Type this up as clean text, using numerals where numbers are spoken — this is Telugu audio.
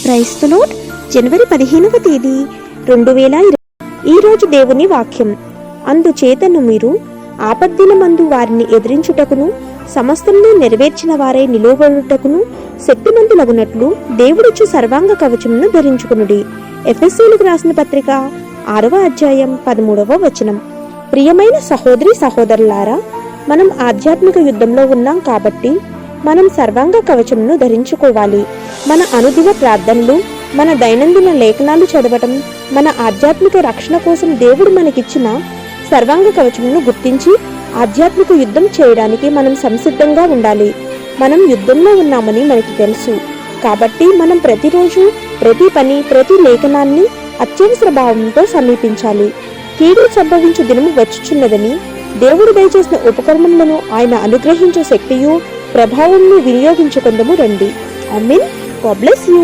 Praise the lord. జనవరి 15వ తేదీ 2020. ఈరోజు దేవుని వాక్యం. అందుచేతను మీరు ఆపద్దినమందు వారిని ఎదిరించుటకును సమస్తమును నెరవేర్చిన వారై నిలువబడుటకును శక్తిమంతులగునట్లు దేవుడిచ్చు సర్వాంగ కవచమును ధరించుకునుడి. ఎఫెసీయులకు రాసిన పత్రిక 6వ అధ్యాయం 13వ వచనం. ప్రియమైన సహోదరి సహోదరులారా, మనం ఆధ్యాత్మిక యుద్ధంలో ఉన్నాం కాబట్టి మనం సర్వాంగ కవచమును ధరించుకోవాలి. మన అనుదిన ప్రార్థనలు, మన దైనందిన లేఖనాలు చదవటం, మన ఆధ్యాత్మిక రక్షణ కోసం దేవుడు మనకిచ్చిన సర్వాంగ కవచమును గుర్తించి ఆధ్యాత్మిక యుద్ధం చేయడానికి మనం సంసిద్ధంగా ఉండాలి. మనం యుద్ధంలో ఉన్నామని మనకి తెలుసు కాబట్టి మనం ప్రతిరోజు ప్రతి పని, ప్రతి లేఖనాన్ని అత్యవసర భావంతో సమీపించాలి. కీడు సంభవించు దినము వచ్చుచున్నదని దేవుడు దయచేసిన ఉపకరణములను ఆయన అనుగ్రహించే శక్తియు ప్రభావంను వినియోగించుకుందాము రండి. ఆమేన్. God bless you.